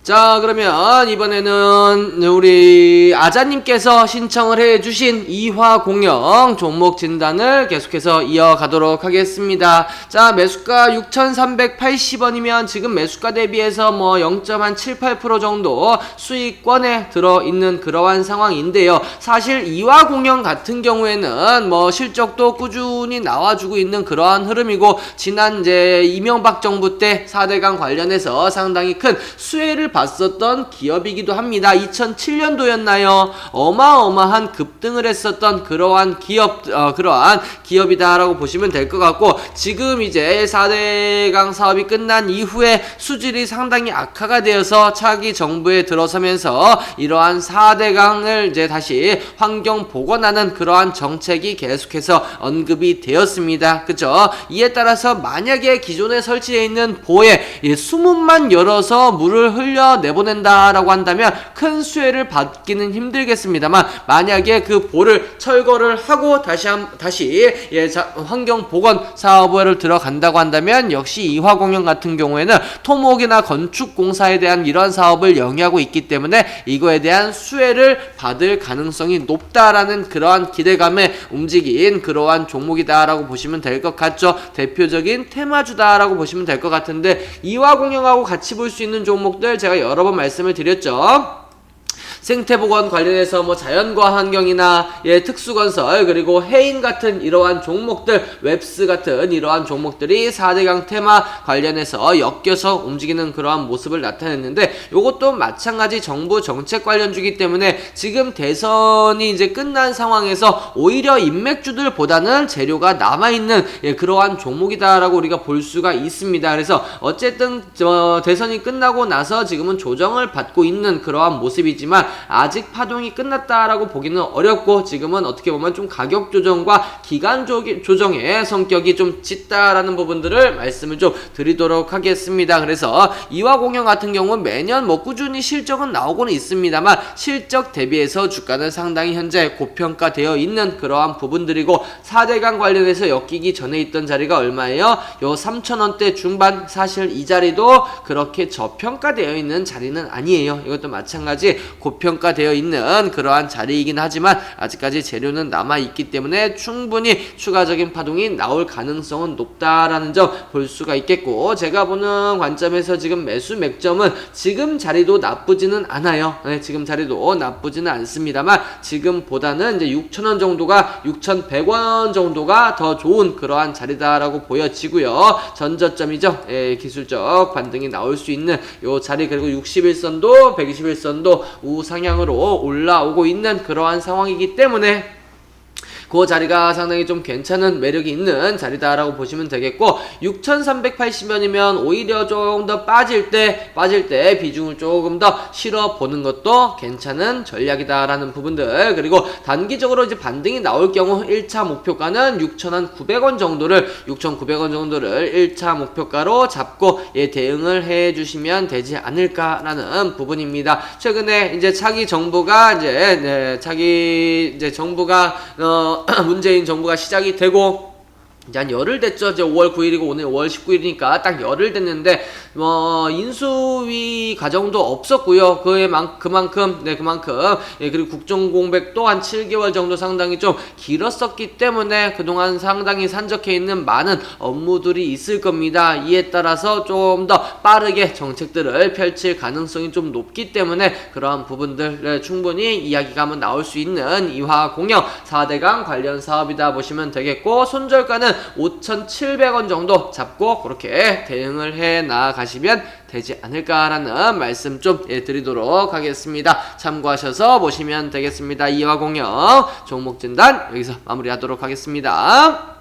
자, 그러면 이번에는 우리 아자님께서 신청을 해주신 이화공영 종목 진단을 계속해서 이어가도록 하겠습니다. 자, 매수가 6,380원이면 지금 매수가 대비해서 뭐 0.78% 정도 수익권에 들어있는 그러한 상황인데요. 사실 이화공영 같은 경우에는 뭐 실적도 꾸준히 나와주고 있는 그러한 흐름이고, 지난 이제 이명박 정부 때 4대강 관련해서 상당히 큰 수혜를 봤었던 기업이기도 합니다. 2007년도였나요? 어마어마한 급등을 했었던 그러한 기업이다라고 보시면 될 것 같고, 지금 이제 4대강 사업이 끝난 이후에 수질이 상당히 악화가 되어서 차기 정부에 들어서면서 이러한 4대강을 이제 다시 환경 복원하는 그러한 정책이 계속해서 언급이 되었습니다. 그죠? 이에 따라서 만약에 기존에 설치되어 있는 보에 수문만 열어서 물을 흘려내보낸다라고 한다면 큰 수혜를 받기는 힘들겠습니다만, 만약에 그 보를 철거를 하고 다시 환경 복원 사업을 들어간다고 한다면, 역시 이화공영 같은 경우에는 토목이나 건축 공사에 대한 이러한 사업을 영위하고 있기 때문에 이거에 대한 수혜를 받을 가능성이 높다라는 그러한 기대감에 움직인 그러한 종목이다라고 보시면 될 것 같죠. 대표적인 테마주다라고 보시면 될 것 같은데, 이화공영하고 같이 볼 수 있는 종목들 제가 여러 번 말씀을 드렸죠. 생태보건 관련해서 뭐 자연과 환경이나 특수건설, 그리고 해인 같은 이러한 종목들, 웹스 같은 이러한 종목들이 4대강 테마 관련해서 엮여서 움직이는 그러한 모습을 나타냈는데, 요것도 마찬가지 정부 정책 관련주기 때문에 지금 대선이 이제 끝난 상황에서 오히려 인맥주들보다는 재료가 남아있는 그러한 종목이다라고 우리가 볼 수가 있습니다. 그래서 어쨌든 대선이 끝나고 나서 지금은 조정을 받고 있는 그러한 모습이지만, 아직 파동이 끝났다라고 보기는 어렵고, 지금은 어떻게 보면 좀 가격 조정과 기간 조정의 성격이 좀 짙다라는 부분들을 말씀을 좀 드리도록 하겠습니다. 그래서 이화공영 같은 경우는 매년 뭐 꾸준히 실적은 나오고는 있습니다만, 실적 대비해서 주가는 상당히 현재 고평가되어 있는 그러한 부분들이고, 4대강 관련해서 엮이기 전에 있던 자리가 얼마예요? 요 3,000원대 중반. 사실 이 자리도 그렇게 저평가되어 있는 자리는 아니에요. 이것도 마찬가지 고평가되어 있는 그러한 자리이긴 하지만, 아직까지 재료는 남아있기 때문에 충분히 추가적인 파동이 나올 가능성은 높다라는 점 볼 수가 있겠고, 제가 보는 관점에서 지금 매수 맥점은 지금 자리도 나쁘지는 않아요. 지금 자리도 나쁘지는 않습니다만, 지금보다는 이제 6,000원 정도가, 6,100원 정도가 더 좋은 그러한 자리다라고 보여지고요. 전저점이죠. 기술적 반등이 나올 수 있는 요 자리, 그리고 61선도 121선도 우상향으로 올라오고 있는 그러한 상황이기 때문에 그 자리가 상당히 좀 괜찮은 매력이 있는 자리다라고 보시면 되겠고, 6,380원이면 오히려 좀 더 빠질 때 비중을 조금 더 실어 보는 것도 괜찮은 전략이다라는 부분들, 그리고 단기적으로 이제 반등이 나올 경우 1차 목표가는 6,900원 정도를 1차 목표가로 잡고 대응을 해 주시면 되지 않을까라는 부분입니다. 최근에 이제 차기 정부가 문재인 정부가 시작이 되고 이제 한 열흘 됐죠. 이제 5월 9일이고 오늘 5월 19일이니까 딱 열흘 됐는데, 인수위 과정도 없었고요. 그만큼 그리고 국정공백도 한 7개월 정도 상당히 좀 길었었기 때문에 그동안 상당히 산적해 있는 많은 업무들이 있을 겁니다. 이에 따라서 좀 더 빠르게 정책들을 펼칠 가능성이 좀 높기 때문에 그러한 부분들 충분히 이야기가 한번 나올 수 있는 이화공영 4대강 관련 사업이다 보시면 되겠고, 손절가는 5,700원 정도 잡고 그렇게 대응을 해 나가시면 되지 않을까라는 말씀 좀 드리도록 하겠습니다. 참고하셔서 보시면 되겠습니다. 이화공영 종목 진단 여기서 마무리하도록 하겠습니다.